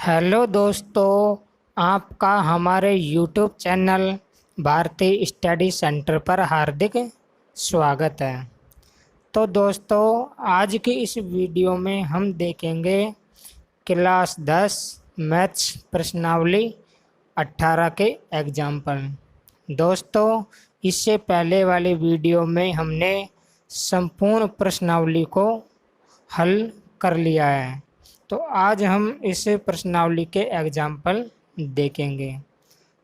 Hello दोस्तों, आपका हमारे यूट्यूब चैनल भारतीय स्टडी सेंटर पर हार्दिक स्वागत है। तो दोस्तों, आज की इस वीडियो में हम देखेंगे क्लास 10 मैथ्स प्रश्नावली 18 के एग्जाम्पल। दोस्तों, इससे पहले वाले वीडियो में हमने संपूर्ण प्रश्नावली को हल कर लिया है। तो आज हम इस प्रश्नावली के एग्जाम्पल देखेंगे।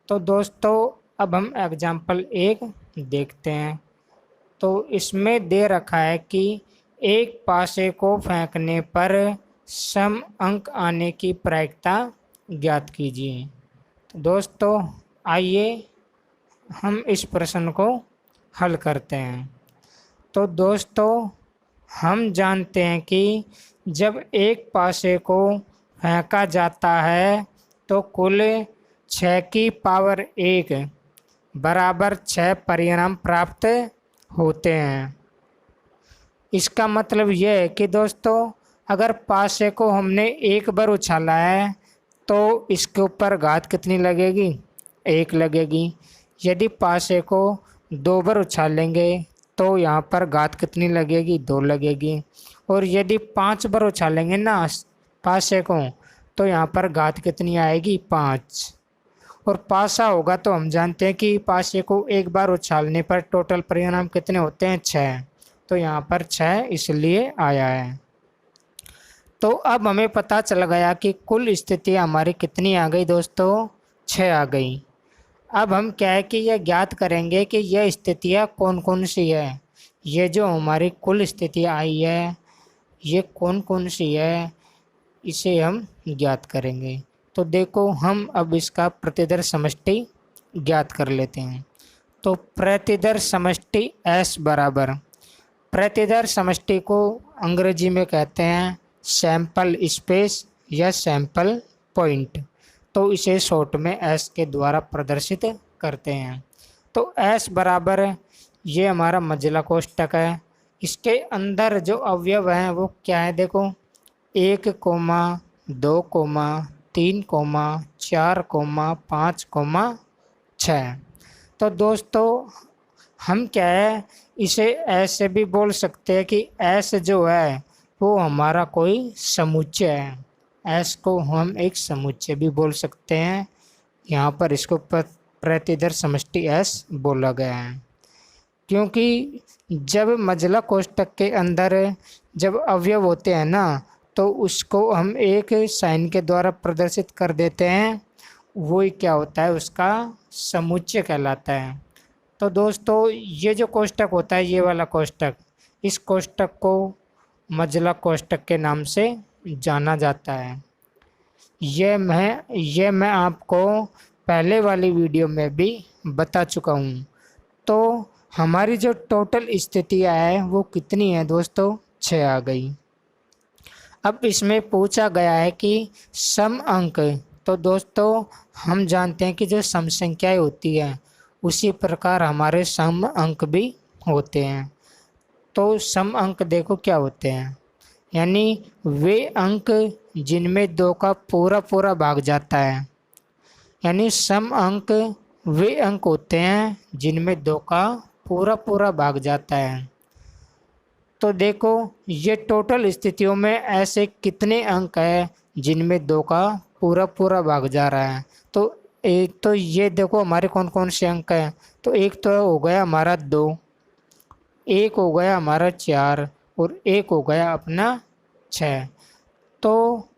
तो दोस्तों, अब हम एग्जाम्पल 1 देखते हैं। तो इसमें दे रखा है कि एक पासे को फेंकने पर सम अंक आने की प्रायिकता ज्ञात कीजिए। तो दोस्तों, आइए हम इस प्रश्न को हल करते हैं। तो दोस्तों, हम जानते हैं कि जब एक पासे को फेंका जाता है तो कुल 6 की पावर 1 बराबर 6 परिणाम प्राप्त होते हैं। इसका मतलब यह है कि दोस्तों, अगर पासे को हमने एक बार उछाला है तो इसके ऊपर घात कितनी लगेगी? 1 लगेगी। यदि पासे को 2 बार उछालेंगे तो यहाँ पर घात कितनी लगेगी? 2 लगेगी। और यदि 5 बार उछालेंगे ना पासे को तो यहाँ पर घात कितनी आएगी? 5। और पासा होगा तो हम जानते हैं कि पासे को एक बार उछालने पर टोटल परिणाम कितने होते हैं? 6। तो यहाँ पर 6 इसलिए आया है। तो अब हमें पता चल गया कि कुल स्थितियाँ हमारी कितनी आ गई दोस्तों? 6 आ गई। अब हम क्या है कि यह ज्ञात करेंगे कि यह स्थितियाँ कौन कौन सी है। ये जो हमारी कुल स्थितियाँ आई है ये कौन कौन सी है, इसे हम ज्ञात करेंगे। तो देखो, हम अब इसका प्रतिदर समष्टि ज्ञात कर लेते हैं। तो प्रतिदर समष्टि S बराबर, प्रतिदर समष्टि को अंग्रेजी में कहते हैं सैंपल स्पेस या सैंपल पॉइंट। तो इसे शॉर्ट में S के द्वारा प्रदर्शित करते हैं। तो S बराबर ये हमारा मझला कोष्टक है। इसके अंदर जो अवयव हैं वो क्या है? देखो, 1, 2, 3, 4, 5, 6। तो दोस्तों, हम क्या है इसे ऐसे भी बोल सकते हैं कि S जो है वो हमारा कोई समुच्चय है। S को हम एक समुच्चय भी बोल सकते हैं। यहाँ पर इसको प्रतिदर समष्टि S बोला गया है, क्योंकि जब मझला कोष्टक के अंदर जब अवयव होते हैं ना तो उसको हम एक साइन के द्वारा प्रदर्शित कर देते हैं। वही क्या होता है? उसका समुच्चय कहलाता है। तो दोस्तों, ये जो कोष्टक होता है, ये वाला कोष्टक, इस कोष्टक को मझला कोष्टक के नाम से जाना जाता है। ये मैं आपको पहले वाली वीडियो में भी बता चुका हूँ। तो हमारी जो टोटल स्थितियाँ है वो कितनी है दोस्तों? 6 आ गई। अब इसमें पूछा गया है कि सम अंक। तो दोस्तों, हम जानते हैं कि जो सम संख्याएँ होती है उसी प्रकार हमारे सम अंक भी होते हैं। तो सम अंक देखो क्या होते हैं, यानी वे अंक जिनमें 2 का पूरा पूरा भाग जाता है। यानी सम अंक वे अंक होते हैं जिनमें 2 का पूरा पूरा भाग जाता है। तो देखो, ये टोटल स्थितियों में ऐसे कितने अंक हैं जिनमें 2 का पूरा पूरा भाग जा रहा है। तो ये देखो हमारे कौन कौन से अंक हैं। तो एक तो हो गया हमारा 2, एक हो गया हमारा 4 और एक हो गया अपना 6। तो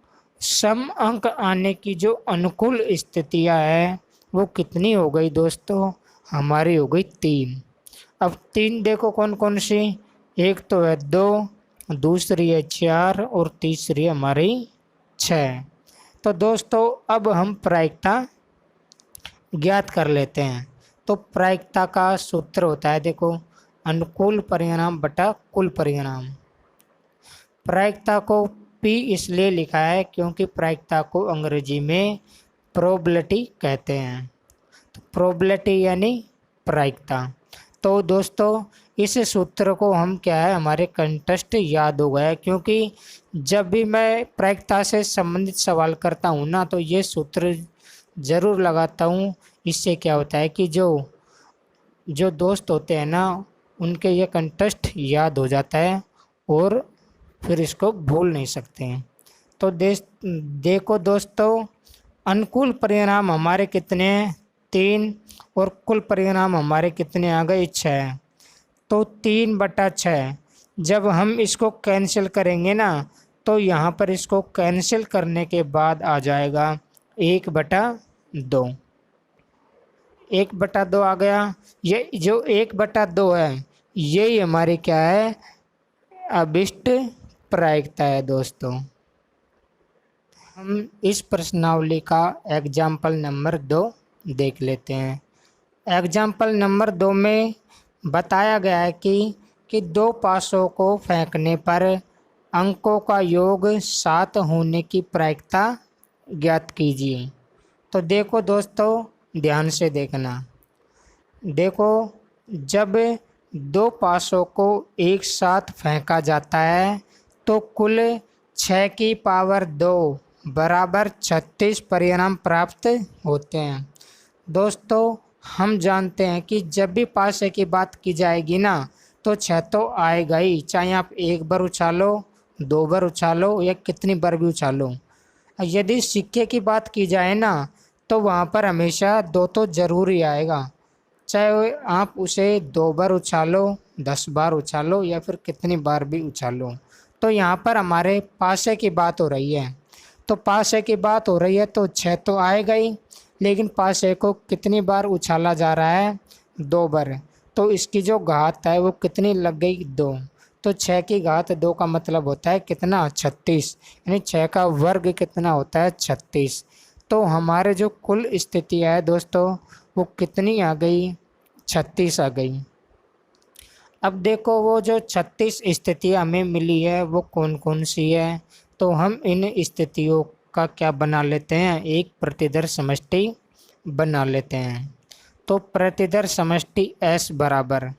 सम अंक आने की जो अनुकूल स्थितियाँ हैं वो कितनी हो गई दोस्तों? हमारी हो गई 3। अब 3 देखो कौन कौन सी। एक तो है 2, दूसरी है 4 और तीसरी हमारी 6। तो दोस्तों, अब हम प्रायिकता ज्ञात कर लेते हैं। तो प्रायिकता का सूत्र होता है, देखो, अनुकूल परिणाम बटा कुल परिणाम। प्रायिकता को P इसलिए लिखा है क्योंकि प्रायिकता को अंग्रेजी में प्रोबेबिलिटी कहते हैं। तो प्रोबेबिलिटी यानी प्रायिकता। तो दोस्तों, इस सूत्र को हम क्या है हमारे कंटेस्ट याद हो गया, क्योंकि जब भी मैं प्रायिकता से संबंधित सवाल करता हूँ ना तो ये सूत्र ज़रूर लगाता हूँ। इससे क्या होता है कि जो जो दोस्त होते हैं ना उनके ये कंटेस्ट याद हो जाता है और फिर इसको भूल नहीं सकते हैं। तो देखो दोस्तों, अनुकूल परिणाम हमारे कितने हैं? 3। और कुल परिणाम हमारे कितने आ गए? 6। तो 3/6 जब हम इसको कैंसिल करेंगे ना तो यहाँ पर इसको कैंसिल करने के बाद आ जाएगा 1/2। 1/2 आ गया। ये जो 1/2 है यही हमारी क्या है? अभिष्ट प्रायिकता है दोस्तों। हम इस प्रश्नावली का एग्जाम्पल नंबर 2 देख लेते हैं। एग्जाम्पल नंबर 2 में बताया गया है कि 2 पासों को फेंकने पर अंकों का योग 7 होने की प्रायिकता ज्ञात कीजिए। तो देखो दोस्तों, ध्यान से देखना। देखो, जब 2 पासों को एक साथ फेंका जाता है तो कुल 6 की पावर 2 बराबर 36 परिणाम प्राप्त होते हैं। दोस्तों, हम जानते हैं कि जब भी पासे की बात की जाएगी ना तो 6 तो आएगा ही, चाहे आप 1 बार उछालो, 2 बार उछालो या कितनी बार भी उछालो। यदि सिक्के की बात की जाए ना तो वहाँ पर हमेशा 2 तो ज़रूर ही आएगा, चाहे आप उसे 2 बार उछालो, 10 बार उछालो या फिर कितनी बार भी उछालो। तो यहाँ पर हमारे पासे की बात हो रही है, तो पासे की बात हो रही है तो 6 तो आएगा ही, लेकिन पासे को कितनी बार उछाला जा रहा है? 2 बार। तो इसकी जो घात है वो कितनी लग गई? 2। तो 6 की घात 2 का मतलब होता है कितना? 36। यानी 6 का वर्ग कितना होता है? 36। तो हमारे जो कुल स्थिति है दोस्तों वो कितनी आ गई? 36 आ गई। अब देखो, वो जो 36 स्थितियाँ हमें मिली है वो कौन कौन सी है? तो हम इन स्थितियों का क्या बना लेते हैं? एक प्रतिदर समष्टि बना लेते हैं। तो प्रतिदर समष्टि S बराबर,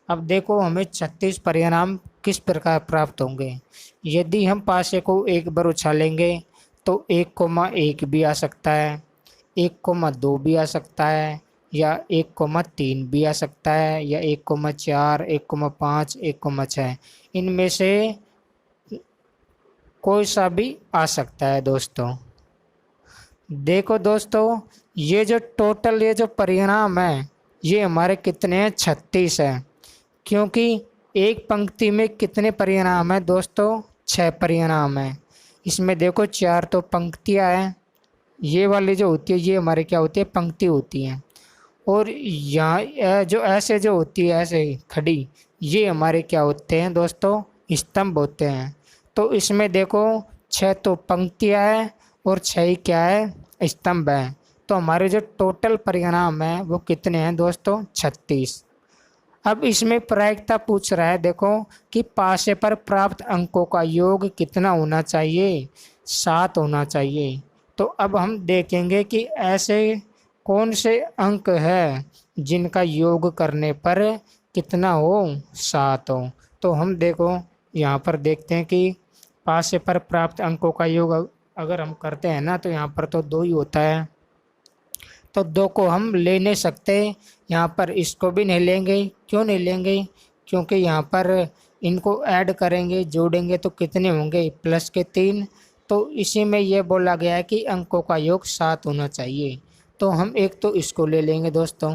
अब देखो हमें 36 परिणाम किस प्रकार प्राप्त होंगे। यदि हम पासे को 1 बार उछालेंगे तो 1,1 भी आ सकता है, 1,2 भी आ सकता है, या 1,3 भी आ सकता है, या 1,4, 1,5, 1,6, इनमें से कोई सा भी आ सकता है दोस्तों। देखो दोस्तों, ये जो टोटल ये जो परिणाम है ये हमारे कितने हैं? 36 है। क्योंकि एक पंक्ति में कितने परिणाम हैं दोस्तों? 6 परिणाम हैं। इसमें देखो 4 तो पंक्तियाँ हैं, ये वाली जो होती है ये हमारे क्या होती है? पंक्ति होती हैं। और यहाँ जो ऐसे जो होती है ऐसे खड़ी, ये हमारे क्या होते हैं दोस्तों? स्तंभ होते हैं। तो इसमें देखो 6 तो पंक्तियाँ हैं और 6 ही क्या है? स्तंभ हैं। तो हमारे जो टोटल परिणाम हैं वो कितने हैं दोस्तों? 36। अब इसमें प्रायिकता पूछ रहा है, देखो कि पासे पर प्राप्त अंकों का योग कितना होना चाहिए? 7 होना चाहिए। तो अब हम देखेंगे कि ऐसे कौन से अंक है जिनका योग करने पर कितना हो? 7 हो। तो हम देखो यहाँ पर देखते हैं कि पासे पर प्राप्त अंकों का योग अगर हम करते हैं ना तो यहाँ पर तो 2 ही होता है, तो 2 को हम ले नहीं सकते। यहाँ पर इसको भी नहीं लेंगे। क्यों नहीं लेंगे? क्योंकि यहाँ पर इनको ऐड करेंगे, जोड़ेंगे तो कितने होंगे? प्लस के 3। तो इसी में ये बोला गया है कि अंकों का योग 7 होना चाहिए। तो हम एक तो इसको ले लेंगे दोस्तों,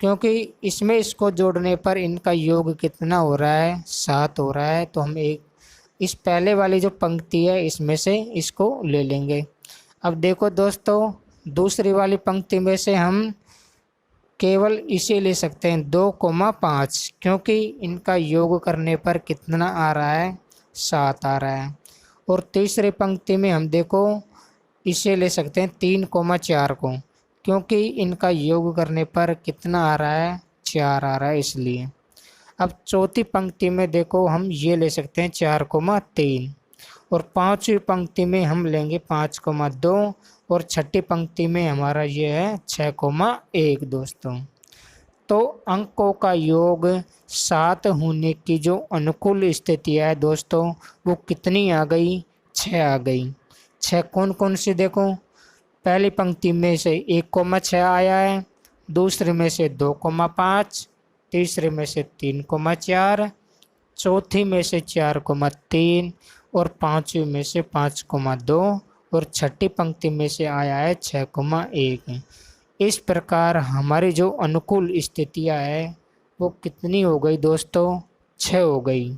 क्योंकि इसमें इसको जोड़ने पर इनका योग कितना हो रहा है? 7 हो रहा है। तो हम एक इस पहले वाली जो पंक्ति है इसमें से इसको ले लेंगे। अब देखो दोस्तों, दूसरी वाली पंक्ति में से हम केवल इसे ले सकते हैं 2,5, क्योंकि इनका योग करने पर कितना आ रहा है? 7 आ रहा है। और तीसरी पंक्ति में हम देखो इसे ले सकते हैं 3,4 को, क्योंकि इनका योग करने पर कितना आ रहा है? 4 आ रहा है इसलिए। अब चौथी पंक्ति में देखो हम ये ले सकते हैं 4,3, और पांचवी पंक्ति में हम लेंगे 5,2, और छठी पंक्ति में हमारा ये है 6,1 दोस्तों। तो अंकों का योग 7 होने की जो अनुकूल स्थिति है दोस्तों वो कितनी आ गई? 6 आ गई। 6 कौन कौन सी देखो, पहली पंक्ति में से 1,6 आया है, दूसरे में से 2,5, तीसरे में से 3,4, चौथी में से 4,3 और पांचवी में से 5,2 और छठी पंक्ति में से आया है 6,1। इस प्रकार हमारी जो अनुकूल स्थितियां है वो कितनी हो गई दोस्तों? 6 हो गई।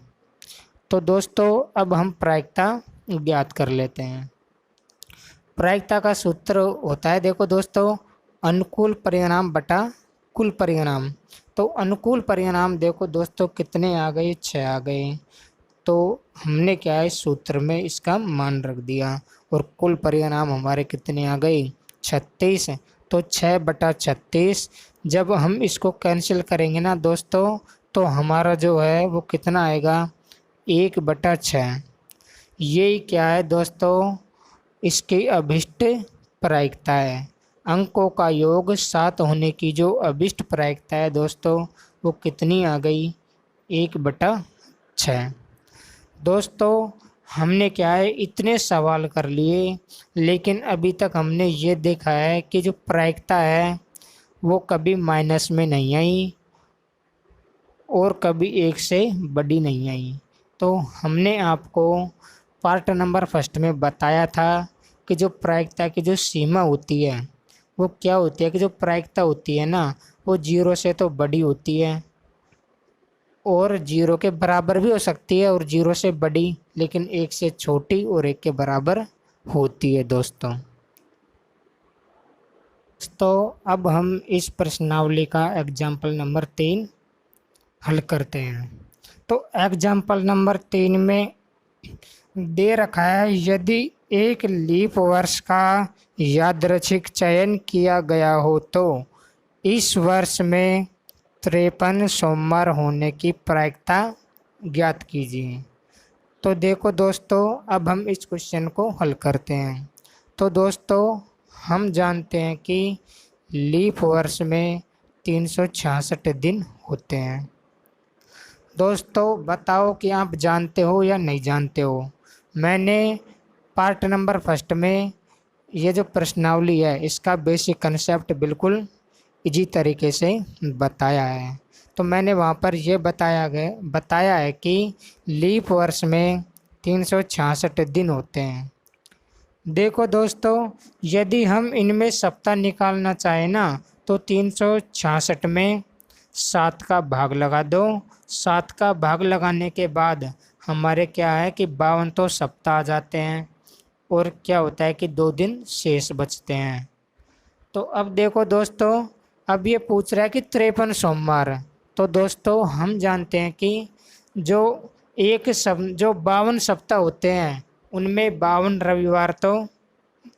तो दोस्तों अब हम प्रायिकता ज्ञात कर लेते हैं। प्रायिकता का सूत्र होता है देखो दोस्तों, अनुकूल परिणाम बटा कुल परिणाम। तो अनुकूल परिणाम देखो दोस्तों कितने आ गए? 6 आ गए। तो हमने क्या है सूत्र में इसका मान रख दिया और कुल परिणाम हमारे कितने आ गए? 36। तो 6/36 जब हम इसको कैंसिल करेंगे ना दोस्तों तो हमारा जो है वो कितना आएगा? 1/6। ये क्या है दोस्तों? इसकी अभिष्ट प्रायिकता है। अंकों का योग 7 होने की जो अभिष्ट प्रायिकता है दोस्तों वो कितनी आ गई? 1/6। दोस्तों हमने क्या है इतने सवाल कर लिए, लेकिन अभी तक हमने ये देखा है कि जो प्रायिकता है वो कभी माइनस में नहीं आई और कभी 1 से बड़ी नहीं आई। तो हमने आपको पार्ट नंबर फर्स्ट में बताया था कि जो प्रायिकता की जो सीमा होती है वो क्या होती है, कि जो प्रायिकता होती है ना वो 0 से तो बड़ी होती है और 0 के बराबर भी हो सकती है और 0 से बड़ी, लेकिन 1 से छोटी और 1 के बराबर होती है दोस्तों। तो अब हम इस प्रश्नावली का एग्जाम्पल नंबर 3 हल करते हैं। तो एग्जाम्पल नंबर 3 में दे रखा है, यदि एक लीप वर्ष का यादृच्छिक चयन किया गया हो तो इस वर्ष में 53 सोमवार होने की प्रायिकता ज्ञात कीजिए। तो देखो दोस्तों अब हम इस क्वेश्चन को हल करते हैं। तो दोस्तों हम जानते हैं कि लीप वर्ष में 366 दिन होते हैं। दोस्तों बताओ कि आप जानते हो या नहीं जानते हो। मैंने पार्ट नंबर फर्स्ट में ये जो प्रश्नावली है इसका बेसिक कंसेप्ट बिल्कुल इजी तरीके से बताया है। तो मैंने वहाँ पर ये बताया है कि लीप वर्ष में 366 दिन होते हैं। देखो दोस्तों यदि हम इनमें सप्ताह निकालना चाहें ना तो 366 में 7 का भाग लगा दो। 7 का भाग लगाने के बाद हमारे क्या है कि 52 तो सप्ताह आ जाते हैं और क्या होता है कि 2 दिन शेष बचते हैं। तो अब देखो दोस्तों अब ये पूछ रहा है कि 53 सोमवार। तो दोस्तों हम जानते हैं कि जो 52 सप्ताह होते हैं उनमें 52 रविवार तो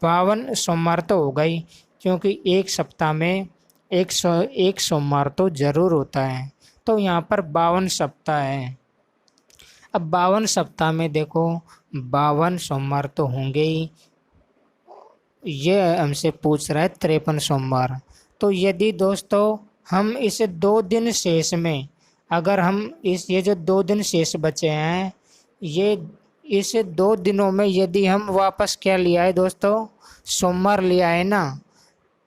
52 सोमवार तो हो गई, क्योंकि एक सप्ताह में 101 सोमवार तो ज़रूर होता है। तो यहाँ पर 52 सप्ताह है। अब 52 सप्ताह में देखो 52 सोमवार तो होंगे ही, ये हमसे पूछ रहा है 53 सोमवार। तो यदि दोस्तों हम इस 2 दिन शेष में अगर हम ये जो 2 दिन शेष बचे हैं ये इस 2 दिनों में यदि हम वापस क्या लिया है दोस्तों, सोमवार लिया है ना,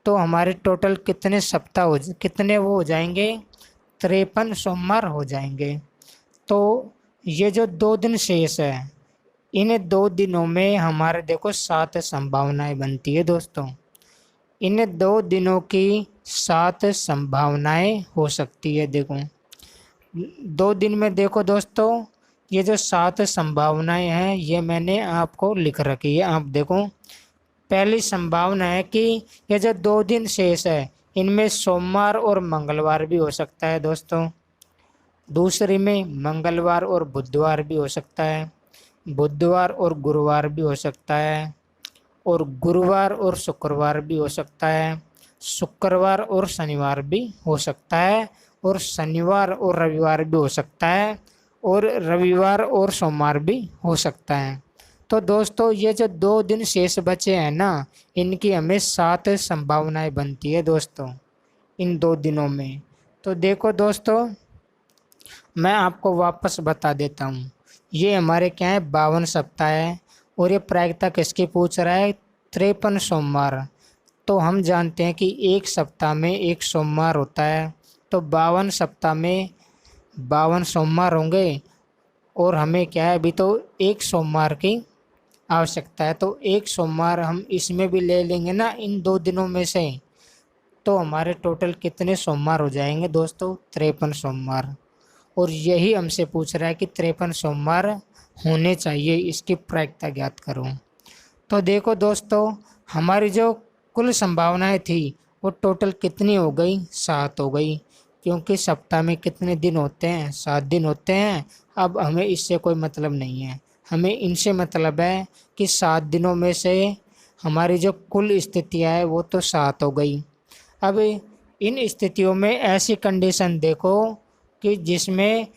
तो हमारे टोटल कितने सप्ताह कितने वो हो जाएंगे? 53 सोमवार हो जाएंगे। तो ये जो 2 दिन शेष है इन 2 दिनों में हमारे देखो 7 संभावनाएं बनती है दोस्तों। इन 2 दिनों की 7 संभावनाएं हो सकती है। देखो 2 दिन में देखो दोस्तों ये जो 7 संभावनाएं हैं ये मैंने आपको लिख रखी है। आप देखो पहली संभावना है कि ये जो 2 दिन शेष है इनमें सोमवार और मंगलवार भी हो सकता है दोस्तों। दूसरी में मंगलवार और बुधवार भी हो सकता है, बुधवार और गुरुवार भी हो सकता है, और गुरुवार और शुक्रवार भी हो सकता है, शुक्रवार और शनिवार भी हो सकता है, और शनिवार और रविवार भी हो सकता है, और रविवार और सोमवार भी हो सकता है। तो दोस्तों ये जो 2 दिन शेष बचे हैं ना इनकी हमें 7 संभावनाएं बनती है दोस्तों इन 2 दिनों में। तो देखो दोस्तों, मैं आपको वापस बता देता हूँ। ये हमारे क्या है, 52 सप्ताह है। और ये प्रायिकता किसकी पूछ रहा है, 53 सोमवार। तो हम जानते हैं कि एक सप्ताह में एक सोमवार होता है, तो 52 सप्ताह में 52 सोमवार होंगे। और हमें क्या है, अभी तो एक सोमवार की आवश्यकता है, तो एक सोमवार हम इसमें भी ले लेंगे ना, इन 2 दिनों में से। तो हमारे टोटल कितने सोमवार हो जाएंगे दोस्तों, 53 सोमवार। और यही हमसे पूछ रहा है कि 53 सोमवार होने चाहिए, इसकी प्रायिकता ज्ञात करो। तो देखो दोस्तों, हमारी जो कुल संभावनाएं थी वो टोटल कितनी हो गई, 7 हो गई। क्योंकि सप्ताह में कितने दिन होते हैं, 7 दिन होते हैं। अब हमें इससे कोई मतलब नहीं है, हमें इनसे मतलब है कि 7 दिनों में से हमारी जो कुल स्थितियाँ है वो तो 7 हो गई। अब इन स्थितियों में ऐसी कंडीशन देखो कि जिसमें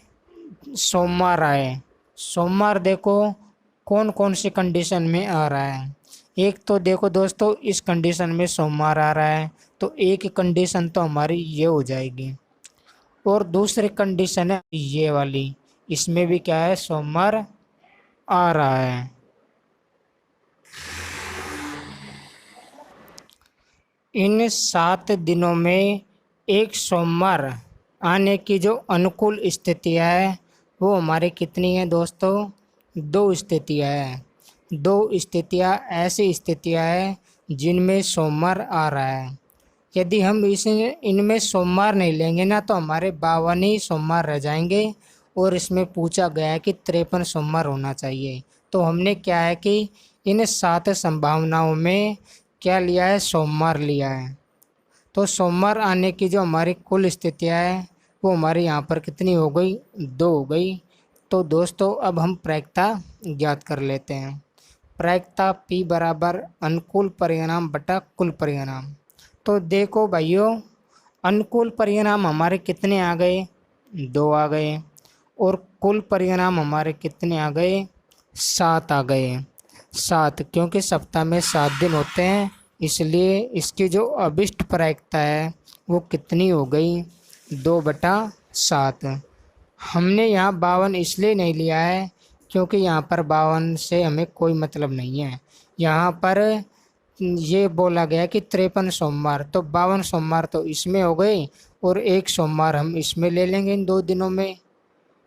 सोमवार आए। सोमवार देखो कौन कौन सी कंडीशन में आ रहा है। एक तो देखो दोस्तों, इस कंडीशन में सोमवार आ रहा है, तो एक कंडीशन तो हमारी ये हो जाएगी। और दूसरी कंडीशन है ये वाली, इसमें भी क्या है, सोमवार आ रहा है। इन 7 दिनों में एक सोमवार आने की जो अनुकूल स्थितियाँ है वो हमारी कितनी है दोस्तों, 2 स्थितियाँ हैं। 2 स्थितियाँ ऐसी स्थितियाँ हैं जिनमें सोमवार आ रहा है। यदि हम इनमें सोमवार नहीं लेंगे ना, तो हमारे 52 ही सोमवार रह जाएंगे। और इसमें पूछा गया है कि 53 सोमवार होना चाहिए। तो हमने क्या है कि इन 7 संभावनाओं में क्या लिया है, सोमवार लिया है। तो सोमवार आने की जो हमारी कुल स्थितियाँ है वो हमारी यहाँ पर कितनी हो गई, 2 हो गई। तो दोस्तों अब हम प्रायिकता ज्ञात कर लेते हैं। प्रायिकता P बराबर अनुकूल परिणाम बटा कुल परिणाम। तो देखो भाइयों, अनुकूल परिणाम हमारे कितने आ गए, 2 आ गए। और कुल परिणाम हमारे कितने आ गए, 7 आ गए। 7 क्योंकि सप्ताह में 7 दिन होते हैं, इसलिए इसकी जो अभिष्ट प्रायिकता है वो कितनी हो गई, 2/7। हमने यहाँ 52 इसलिए नहीं लिया है क्योंकि यहाँ पर 52 से हमें कोई मतलब नहीं है। यहाँ पर ये बोला गया कि 53 सोमवार, तो 52 सोमवार तो इसमें हो गए और एक सोमवार हम इसमें ले लेंगे इन 2 दिनों में।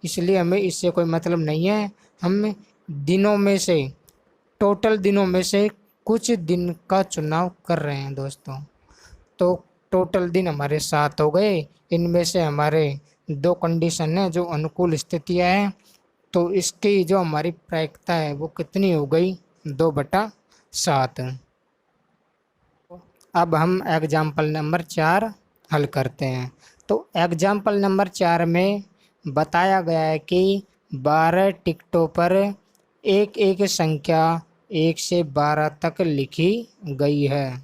इसलिए हमें इससे कोई मतलब नहीं है। हम दिनों में से, टोटल दिनों में से कुछ दिन का चुनाव कर रहे हैं दोस्तों। तो टोटल दिन हमारे 7 हो गए। इनमें से हमारे 2 कंडीशन है जो अनुकूल स्थितियाँ हैं, तो इसकी जो हमारी प्रायिकता है वो कितनी हो गई, 2/7। अब हम एग्जाम्पल नंबर 4 हल करते हैं। तो एग्जाम्पल नंबर 4 में बताया गया है कि 12 टिकटों पर एक एक संख्या 1 से 12 तक लिखी गई है।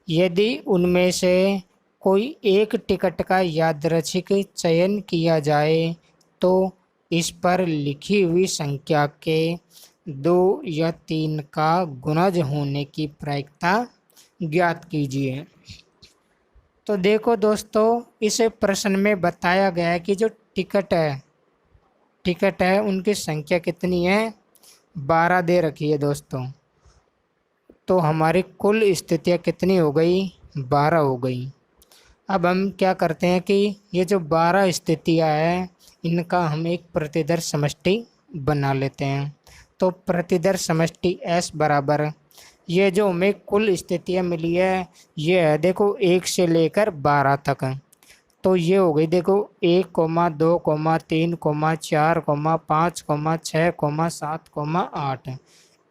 यदि उनमें से कोई एक टिकट का यादृच्छिक चयन किया जाए तो इस पर लिखी हुई संख्या के 2 या 3 का गुणज होने की प्रायिकता ज्ञात कीजिए। तो देखो दोस्तों, इस प्रश्न में बताया गया है कि जो टिकट है उनकी संख्या कितनी है, 12 दे रखी है दोस्तों। तो हमारी कुल स्थितियाँ कितनी हो गई, 12 हो गई। अब हम क्या करते हैं कि ये जो 12 स्थितियाँ हैं इनका हम एक प्रतिदर्श समष्टि बना लेते हैं। तो प्रतिदर्श समष्टि S बराबर, ये जो हमें कुल स्थितियाँ मिली है ये है देखो 1 से लेकर 12 तक। तो ये हो गई देखो 1, 2, 3, 4, 5, 6, 7, 8।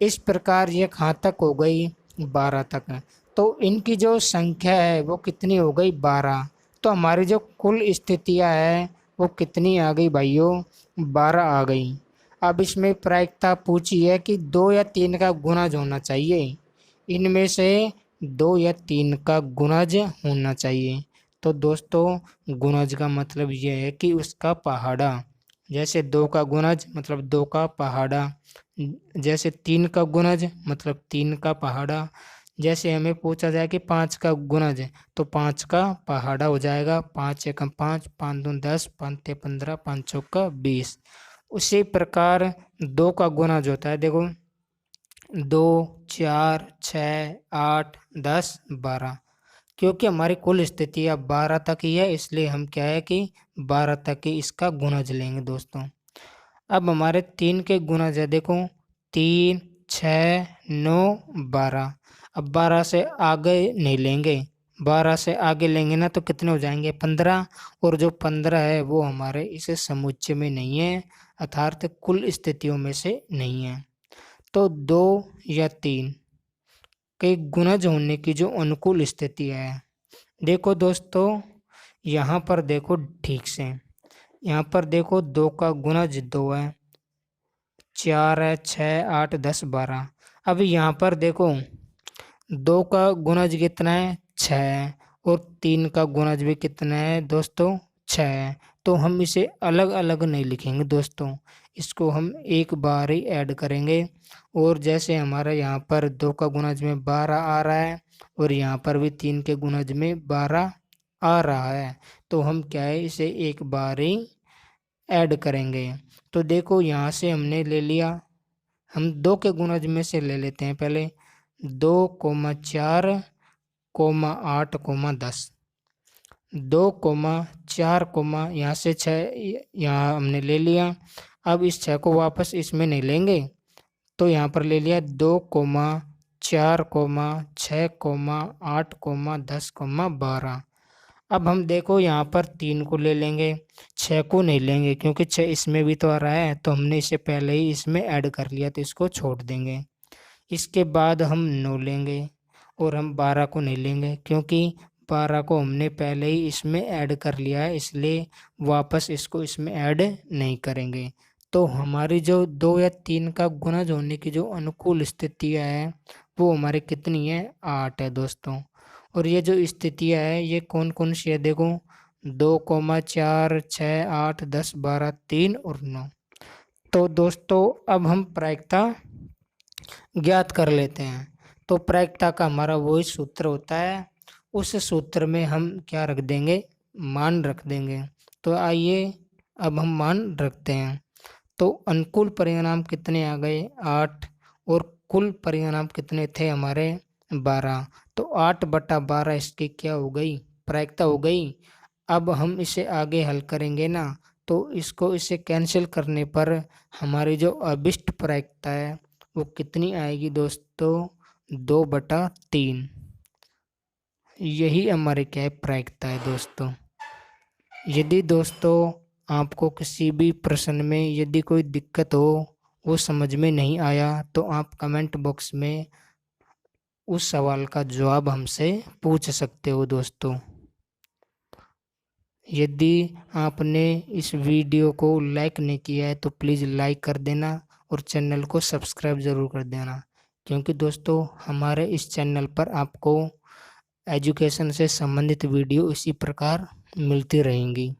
इस प्रकार ये कहाँ तक हो गई, 12 तक। तो इनकी जो संख्या है वो कितनी हो गई, 12। तो हमारी जो कुल स्थितियाँ है वो कितनी आ गई भाइयों, 12 आ गई। अब इसमें प्रायिकता पूछी है कि 2 या 3 का गुणज होना चाहिए। इनमें से 2 या 3 का गुणज होना चाहिए। तो दोस्तों गुणज का मतलब ये है कि उसका पहाड़ा। जैसे 2 का गुणज मतलब 2 का पहाड़ा, जैसे 3 का गुणज मतलब 3 का पहाड़ा, जैसे हमें पूछा जाए कि 5 का गुणज है, तो 5 का पहाड़ा हो जाएगा, 5 एकम 5, 5 दूनी 10, 5 तिया 15, 5 चौका 20। उसी प्रकार 2 का गुणज होता है, देखो 2, 4, 6, 8, 10, 12। क्योंकि हमारी कुल स्थिति अब 12 तक ही है, इसलिए हम क्या है कि 12 तक ही इसका गुणज लेंगे दोस्तों। अब हमारे 3 के गुणज है, देखो 3, 6, 9, 12। अब 12 से आगे नहीं लेंगे, 12 से आगे लेंगे ना तो कितने हो जाएंगे, 15। और जो 15 है वो हमारे इस समुच्चय में नहीं है, अर्थात कुल स्थितियों में से नहीं है। तो 2 या 3 के गुणज होने की जो अनुकूल स्थिति है, देखो दोस्तों यहाँ पर देखो ठीक से, यहाँ पर देखो 2 का गुणज 2 है, 4 है, 6, 8, 10, 12। अब यहाँ पर देखो 2 का गुणज कितना है, 6 है, और 3 का गुणज भी कितना है दोस्तों, 6 है। तो हम इसे अलग अलग नहीं लिखेंगे दोस्तों, इसको हम एक बार ही ऐड करेंगे। और जैसे हमारा यहाँ पर 2 का गुणज में 12 आ रहा है, और यहाँ पर भी 3 के गुणज में 12 आ रहा है, तो हम क्या है इसे एक बार ही ऐड करेंगे। तो देखो यहाँ से हमने ले लिया, हम 2 के गुणज में से ले लेते हैं पहले, 2,4, 8, 10। 2, 4, यहाँ से 6 यहाँ हमने ले लिया। अब इस 6 को वापस इसमें नहीं लेंगे, तो यहाँ पर ले लिया 2, 4, 6, 8, 10, 12। अब हम देखो यहाँ पर 3 को ले लेंगे, 6 को नहीं लेंगे क्योंकि 6 इसमें भी तो आ रहा है, तो हमने इसे पहले ही इसमें ऐड कर लिया, तो इसको छोड़ देंगे। इसके बाद हम 9 लेंगे, और हम 12 को नहीं लेंगे क्योंकि 12 को हमने पहले ही इसमें ऐड कर लिया है, इसलिए वापस इसको इसमें ऐड नहीं करेंगे। तो हमारी जो 2 या 3 का गुणज होने की जो अनुकूल स्थितियाँ हैं वो हमारी कितनी है, 8 है दोस्तों। और ये जो स्थितियाँ है ये कौन कौन सी है, देखो 2, 4, 6, 8, 10, 12, 3 और 9। तो दोस्तों अब हम प्रायिकता ज्ञात कर लेते हैं। तो प्रायिकता का हमारा वही सूत्र होता है, उस सूत्र में हम क्या रख देंगे, मान रख देंगे। तो आइए अब हम मान रखते हैं। तो अनुकूल परिणाम कितने आ गए, 8, और कुल परिणाम कितने थे हमारे, 12। तो 8/12 इसकी क्या हो गई, प्रायिकता हो गई। अब हम इसे आगे हल करेंगे ना, तो इसको इसे कैंसिल करने पर हमारी जो अभिष्ट प्रायिकता है वो कितनी आएगी दोस्तों, 2/3। यही हमारे क्या है, प्रायिकता है दोस्तों। यदि दोस्तों आपको किसी भी प्रश्न में यदि कोई दिक्कत हो, वो समझ में नहीं आया, तो आप कमेंट बॉक्स में उस सवाल का जवाब हमसे पूछ सकते हो दोस्तों। यदि आपने इस वीडियो को लाइक नहीं किया है तो प्लीज़ लाइक कर देना, और चैनल को सब्सक्राइब ज़रूर कर देना, क्योंकि दोस्तों हमारे इस चैनल पर आपको एजुकेशन से संबंधित वीडियो इसी प्रकार मिलती रहेंगी।